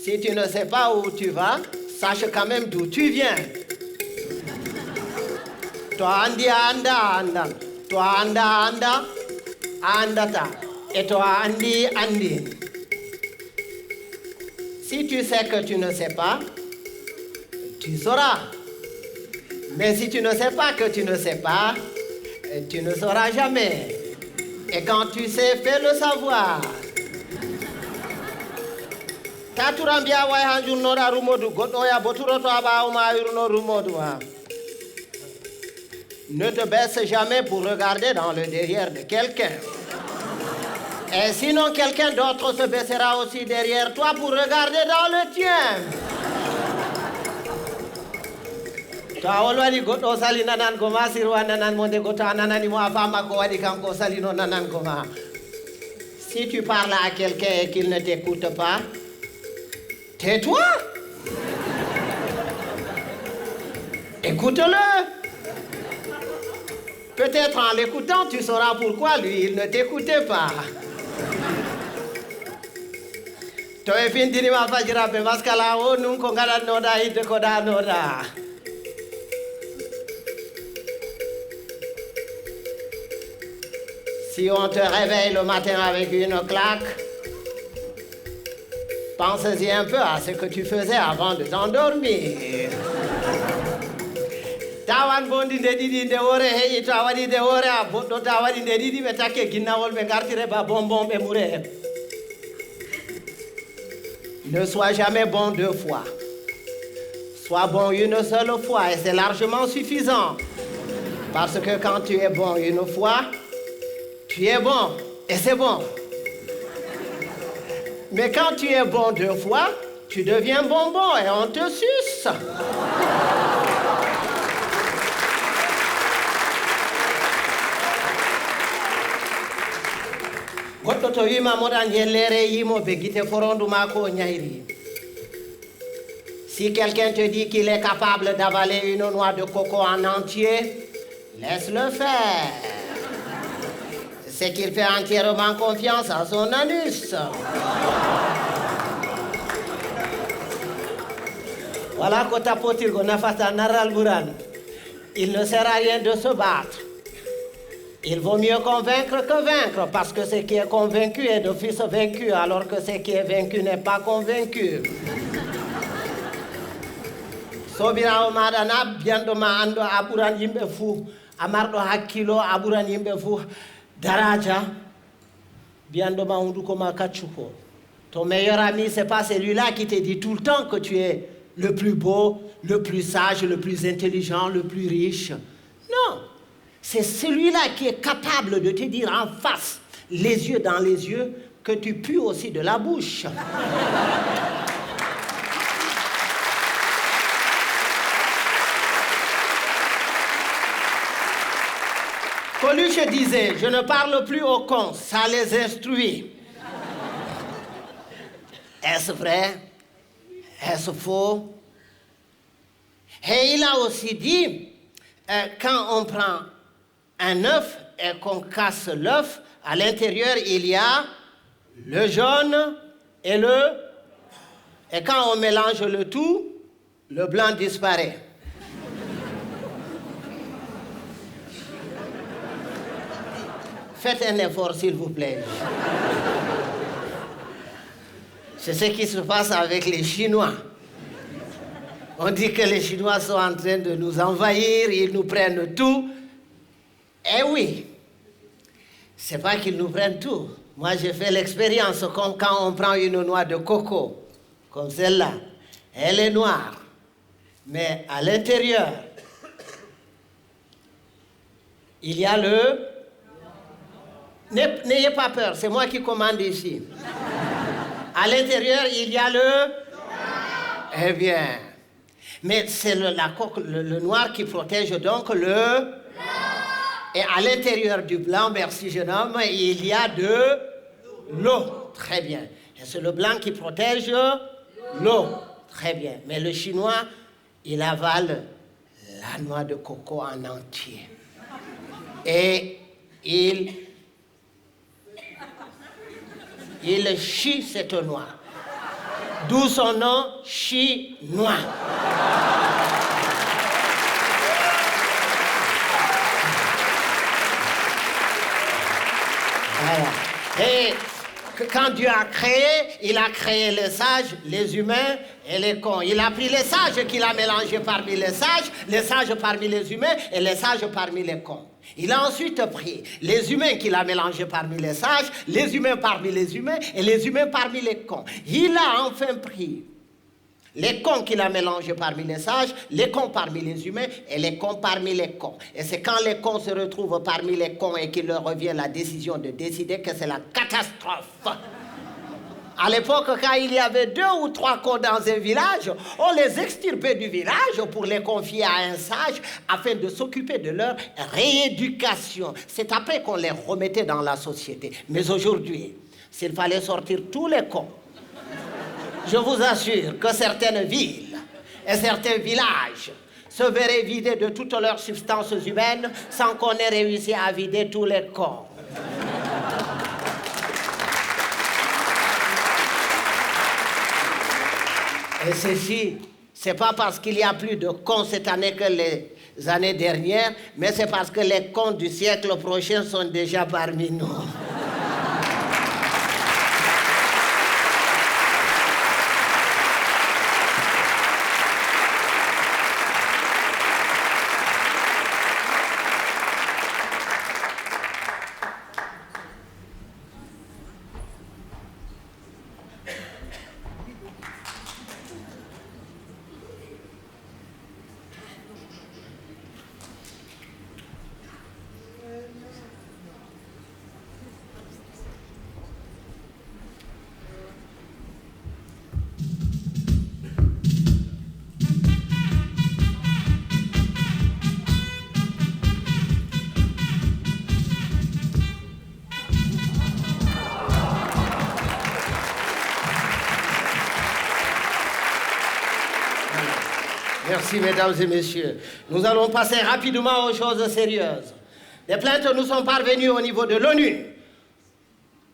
Si tu ne sais pas où tu vas, sache quand même d'où tu viens. Toi andi anda anda, toi anda anda, andata, et toi andi andi. Si tu sais que tu ne sais pas, tu sauras. Mais si tu ne sais pas que tu ne sais pas, tu ne sauras jamais. Et quand tu sais, fais le savoir. Taturambia wa hanjul nora rumodu goddo ya boturo to aba ma yurno rumodu ha. Ne te baisse jamais pour regarder dans le derrière de quelqu'un. Et sinon quelqu'un d'autre se baissera aussi derrière toi pour regarder dans le tien. Ta olwadi goddo sali nanan ko ma sirwa nanan monde gota nanani mo afama ko wadi kanko sali no nanan ko ma. Si tu parles à quelqu'un et qu'il ne t'écoute pas, tais-toi. Écoute-le. Peut-être en l'écoutant, tu sauras pourquoi lui, il ne t'écoutait pas. Toi et fin diri ma fajira be maskala o nun ko ngada noda ide ko da noda. Si on te réveille le matin avec une claque, pense-y un peu à ce que tu faisais avant de t'endormir. Tawan bondi nde didi nde wore heyi to awadi nde wore a boddo to awadi nde didi be takke ginnawol be gartire ba bonbon be mure. Ne sois jamais bon deux fois. Sois bon une seule fois et c'est largement suffisant. Parce que quand tu es bon une fois, tu es bon et c'est bon. Mais quand tu es bon deux fois, tu deviens bonbon et on te suce. Goddo to wima moɗa jellere yimo be guite forondu ma ko ñayri. Si quelqu'un te dit qu'il est capable d'avaler une noix de coco en entier, laisse-le faire. C'est qu'il fait entièrement confiance à son anus. Voilà kota potirgo nafata naral buran. Il ne sert à rien de se battre. Il vaut mieux convaincre que vaincre, parce que ce qui est convaincu est d'office vaincu, alors que ce qui est vaincu n'est pas convaincu. Sobirawo maɗa na biyanɗo ma anndo a ɓuran yimɓe fuu, a marɗo hakkilo a ɓuran yimɓe fuu daraja, biyanɗo ma hunduko ma kaccuko. Ton meilleur ami, c'est pas celui-là qui te dit tout le temps que tu es le plus beau, le plus sage, le plus intelligent, le plus riche. Non. C'est celui-là qui est capable de te dire en face, les yeux dans les yeux, que tu pues aussi de la bouche. Coluche disait, je ne parle plus aux cons, ça les instruit. Est-ce vrai? Est-ce faux? Et il a aussi dit, quand on prend un œuf et qu'on casse l'œuf, à l'intérieur, il y a le jaune et le... Et quand on mélange le tout, le blanc disparaît. Faites un effort, s'il vous plaît. C'est ce qui se passe avec les Chinois. On dit que les Chinois sont en train de nous envahir, ils nous prennent tout. Eh oui, c'est pas qu'ils nous prennent tout. Moi, j'ai fait l'expérience comme quand on prend une noix de coco, comme celle-là. Elle est noire, mais à l'intérieur, il y a le... N'ayez pas peur, c'est moi qui commande ici. À l'intérieur, il y a le... Eh bien, mais c'est la coque, le noir qui protège donc le... Et à l'intérieur du blanc, merci jeune homme, il y a de l'eau. Très bien. Et c'est le blanc qui protège l'eau. Très bien. Mais le Chinois, il avale la noix de coco en entier. Et il Il chie cette noix. D'où son nom, chinois. Voilà. Et quand Dieu a créé, il a créé les sages, les humains et les cons. Il a pris les sages qu'il a mélangés parmi les sages parmi les humains et les sages parmi les cons. Il a ensuite pris les humains qu'il a mélangés parmi les sages, les humains parmi les humains et les humains parmi les cons. Il a enfin pris les cons qu'il a mélangés parmi les sages, les cons parmi les humains et les cons parmi les cons. Et c'est quand les cons se retrouvent parmi les cons et qu'il leur revient la décision de décider que c'est la catastrophe. À l'époque, quand il y avait 2 ou 3 cons dans un village, on les extirpait du village pour les confier à un sage afin de s'occuper de leur rééducation. C'est après qu'on les remettait dans la société. Mais aujourd'hui, s'il fallait sortir tous les cons, je vous assure que certaines villes et certains villages se verraient vidés de toutes leurs substances humaines sans qu'on ait réussi à vider tous les cons. Et ceci, c'est pas parce qu'il y a plus de cons cette année que les années dernières, mais c'est parce que les cons du siècle prochain sont déjà parmi nous. Merci, mesdames et messieurs. Nous allons passer rapidement aux choses sérieuses. Des plaintes nous sont parvenues au niveau de l'ONU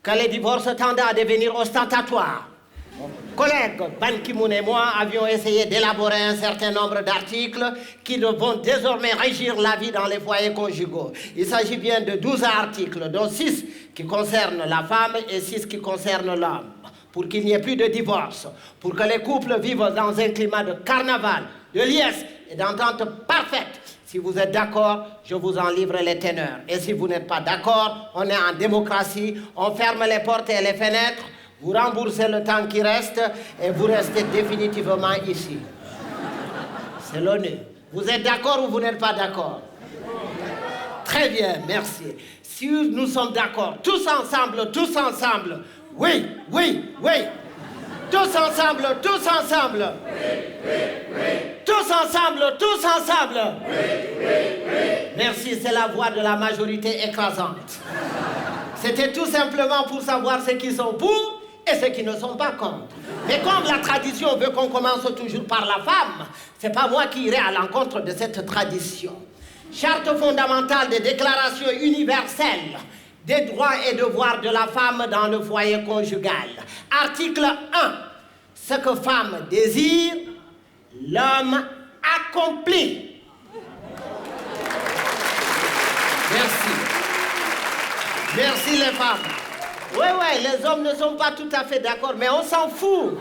que les divorces tendent à devenir ostentatoires. Mon collègue Ban Ki-moon et moi avions essayé d'élaborer un certain nombre d'articles qui vont désormais régir la vie dans les foyers conjugaux. Il s'agit bien de 12 articles, dont 6 qui concernent la femme et 6 qui concernent l'homme, pour qu'il n'y ait plus de divorce, pour que les couples vivent dans un climat de carnaval, de liesse et d'entente parfaite. Si vous êtes d'accord, je vous en livre les teneurs. Et si vous n'êtes pas d'accord, on est en démocratie, on ferme les portes et les fenêtres, vous remboursez le temps qui reste et vous restez définitivement ici. C'est l'ONU. Vous êtes d'accord ou vous n'êtes pas d'accord? Très bien, merci. Si nous sommes d'accord, tous ensemble, oui, oui, oui. Tous ensemble, tous ensemble. Oui, oui, oui. Tous ensemble, tous ensemble. Oui, oui, oui. Merci, c'est la voix de la majorité écrasante. C'était tout simplement pour savoir ceux qui sont pour et ceux qui ne sont pas contre. Mais comme la tradition veut qu'on commence toujours par la femme, c'est pas moi qui irai à l'encontre de cette tradition. Charte fondamentale des déclarations universelles des droits et devoirs de la femme dans le foyer conjugal. Article 1. Ce que femme désire, l'homme accomplit. Merci. Merci les femmes. Oui, les hommes ne sont pas tout à fait d'accord, mais on s'en fout.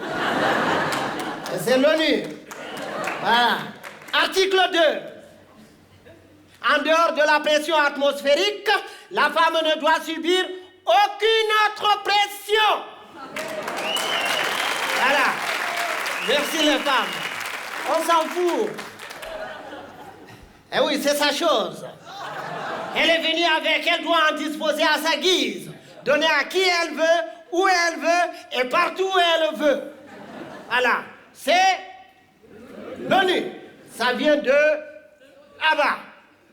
C'est l'ONU. Voilà. Article 2. En dehors de la pression atmosphérique, la femme ne doit subir aucune autre pression. Voilà. Merci les femmes. On s'en fout. Eh oui, c'est sa chose. Elle est venue avec, elle doit en disposer à sa guise. Donner à qui elle veut, où elle veut et partout où elle veut. Voilà. C'est l'ONU. Ça vient de là-bas.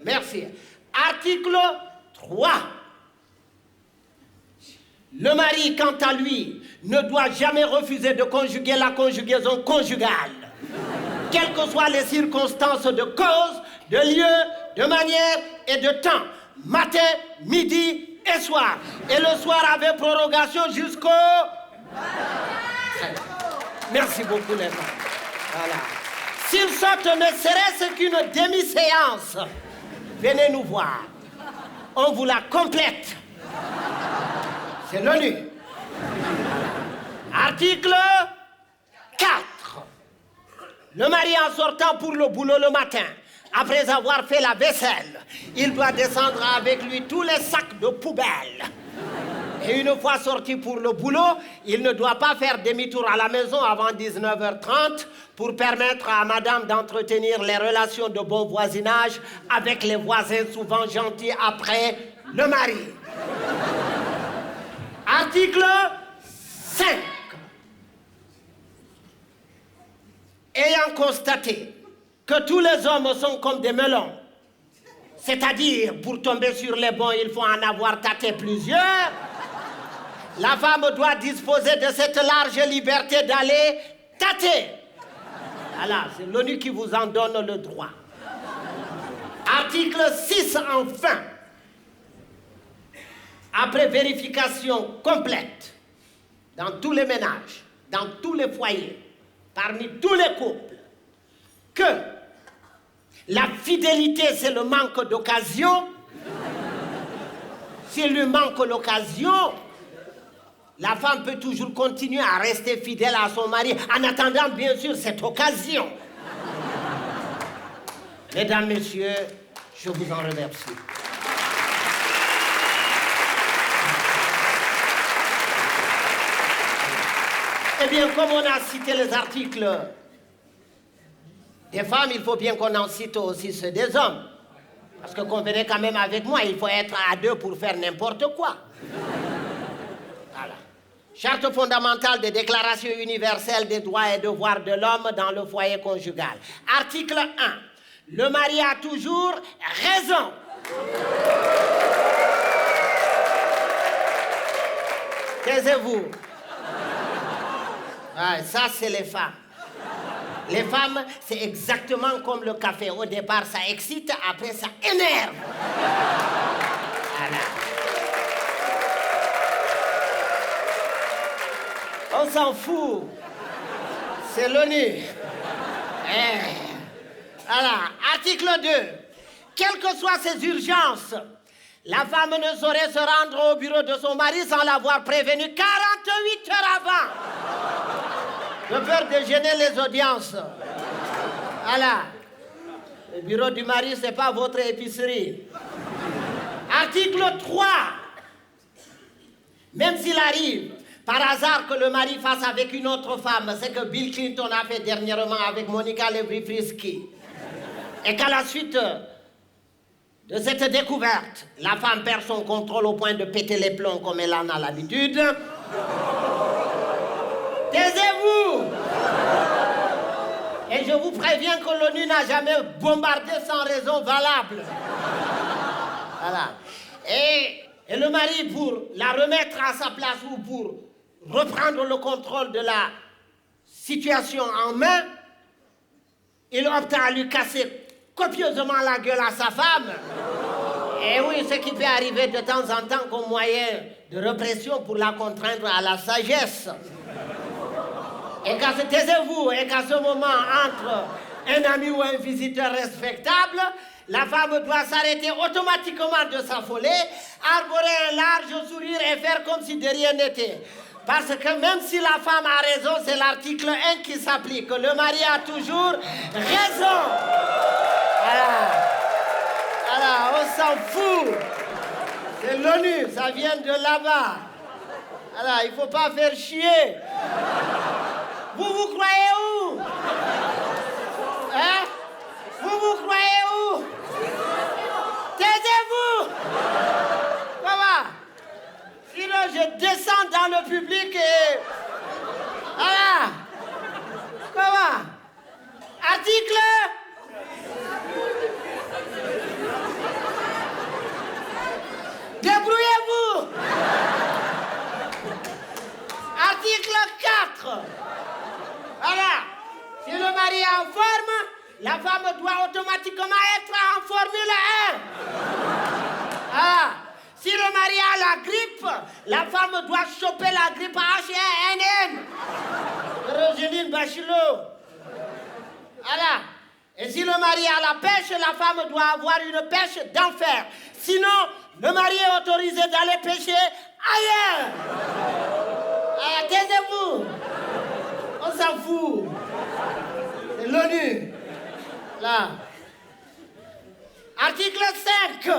Merci. Article 3. Le mari, quant à lui, ne doit jamais refuser de conjuguer la conjugaison conjugale, quelles que soient les circonstances de cause, de lieu, de manière et de temps, matin, midi et soir. Et le soir avait prorogation jusqu'au... Merci beaucoup les gens. Voilà. S'il saute ne serait-ce qu'une demi-séance, venez nous voir. On vous la complète. C'est l'ONU. Article 4. Le mari en sortant pour le boulot le matin, après avoir fait la vaisselle, il doit descendre avec lui tous les sacs de poubelle. Et une fois sorti pour le boulot, il ne doit pas faire demi-tour à la maison avant 19h30 pour permettre à madame d'entretenir les relations de bon voisinage avec les voisins souvent gentils après le mari. Article 5. Ayant constaté que tous les hommes sont comme des melons, c'est-à-dire pour tomber sur les bons, il faut en avoir tâté plusieurs, la femme doit disposer de cette large liberté d'aller tâter. Voilà, c'est l'ONU qui vous en donne le droit. Article 6 enfin. Après vérification complète dans tous les ménages, dans tous les foyers, parmi tous les couples, que la fidélité, c'est le manque d'occasion. S'il lui manque l'occasion, la femme peut toujours continuer à rester fidèle à son mari en attendant, bien sûr, cette occasion. Mesdames, Messieurs, je vous en remercie. Eh bien, comme on a cité les articles des femmes, il faut bien qu'on en cite aussi ceux des hommes. Parce que convenez quand même avec moi, il faut être à deux pour faire n'importe quoi. Voilà. Charte fondamentale des déclarations universelles des droits et devoirs de l'homme dans le foyer conjugal. Article 1. Le mari a toujours raison. Taisez-vous. Ouais, ça, c'est les femmes. Les femmes, c'est exactement comme le café. Au départ, ça excite, après, ça énerve. Voilà. On s'en fout. C'est l'ONU. Voilà. Article 2. Quelles que soient ses urgences, la femme ne saurait se rendre au bureau de son mari sans l'avoir prévenu 48 heures avant. De peur de gêner les audiences. Voilà. Le bureau du mari, ce n'est pas votre épicerie. Article 3. Même s'il arrive, par hasard, que le mari fasse avec une autre femme, c'est que Bill Clinton a fait dernièrement avec Monica Lewinsky. Et qu'à la suite de cette découverte, la femme perd son contrôle au point de péter les plombs comme elle en a l'habitude. Taisez-vous! Et je vous préviens que l'ONU n'a jamais bombardé sans raison valable. Voilà. Et le mari, pour la remettre à sa place ou pour reprendre le contrôle de la situation en main, il opte à lui casser copieusement la gueule à sa femme. Et oui, ce qui peut arriver de temps en temps comme moyen de répression pour la contraindre à la sagesse. Et taisez-vous, et qu'à ce moment, entre un ami ou un visiteur respectable, la femme doit s'arrêter automatiquement de s'affoler, arborer un large sourire et faire comme si de rien n'était. Parce que même si la femme a raison, c'est l'article 1 qui s'applique. Le mari a toujours raison. Voilà. Voilà, on s'en fout. C'est l'ONU, ça vient de là-bas. Voilà, il ne faut pas faire chier. Vous croyez où? Hein? Vous croyez où? Taisez-vous! Comment? Sinon, je descends dans le public et... Voilà! Comment? Article? Débrouillez-vous! Article 4. Voilà. Si le mari est en forme, la femme doit automatiquement être en Formule 1. Ah. Si le mari a la grippe, la femme doit choper la grippe H1N1. Roselyne Bachelot. Voilà. Et si le mari a la pêche, la femme doit avoir une pêche d'enfer. Sinon, le mari est autorisé d'aller pêcher ailleurs. Ah, taisez-vous. On s'en fout. C'est l'ONU. Là. Article 5.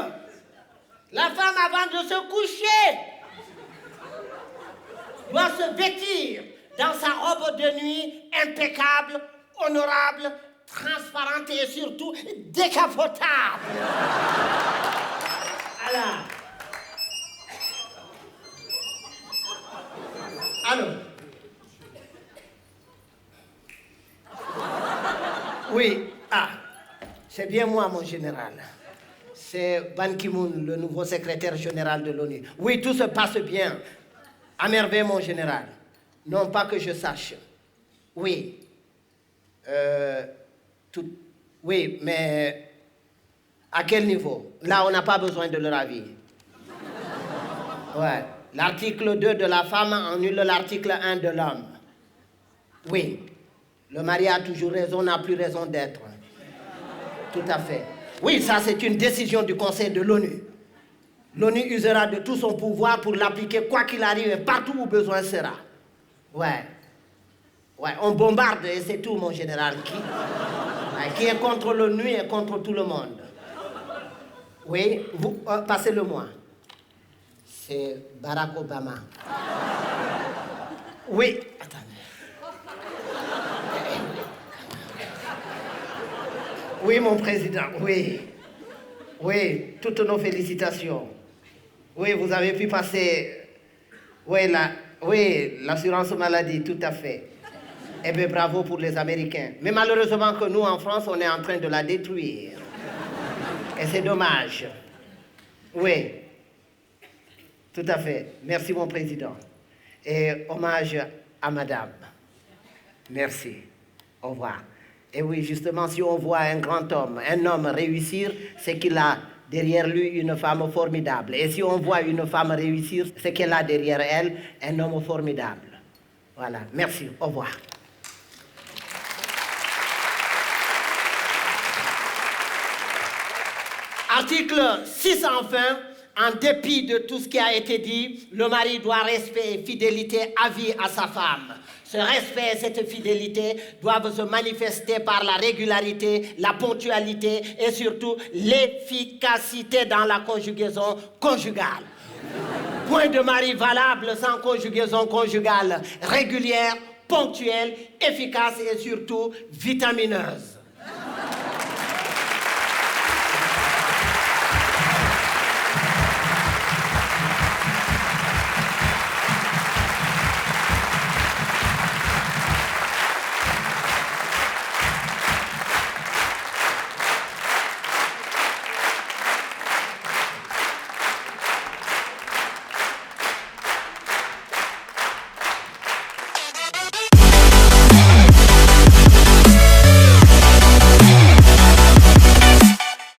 La femme, avant de se coucher, doit se vêtir dans sa robe de nuit impeccable, honorable, transparente et surtout décapotable. Voilà. Alors. Oui, c'est bien moi, mon général. C'est Ban Ki-moon, le nouveau secrétaire général de l'ONU. Oui, tout se passe bien. À merveille, mon général. Non pas que je sache. Oui. Oui, mais à quel niveau? Là, on n'a pas besoin de leur avis. Ouais. L'article 2 de la femme annule l'article 1 de l'homme. Oui. Le mari a toujours raison, n'a plus raison d'être. Tout à fait. Oui, ça c'est une décision du Conseil de l'ONU. L'ONU usera de tout son pouvoir pour l'appliquer quoi qu'il arrive et partout où besoin sera. Ouais. Ouais, on bombarde et c'est tout, mon général. Qui est contre l'ONU et contre tout le monde. Oui, vous, passez-le-moi. C'est Barack Obama. Oui, attendez. Oui, mon président, oui. Oui, toutes nos félicitations. Oui, vous avez pu passer... Oui, l'assurance maladie, tout à fait. Eh bien, bravo pour les Américains. Mais malheureusement que nous, en France, on est en train de la détruire. Et c'est dommage. Oui, tout à fait. Merci, mon président. Et hommage à madame. Merci. Au revoir. Et oui, justement, si on voit un grand homme, un homme réussir, c'est qu'il a derrière lui une femme formidable. Et si on voit une femme réussir, c'est qu'elle a derrière elle un homme formidable. Voilà, merci, au revoir. Article 6 enfin, en dépit de tout ce qui a été dit, le mari doit respect et fidélité à vie à sa femme. Ce respect et cette fidélité doivent se manifester par la régularité, la ponctualité et surtout l'efficacité dans la conjugaison conjugale. Point de mari valable sans conjugaison conjugale régulière, ponctuelle, efficace et surtout vitamineuse.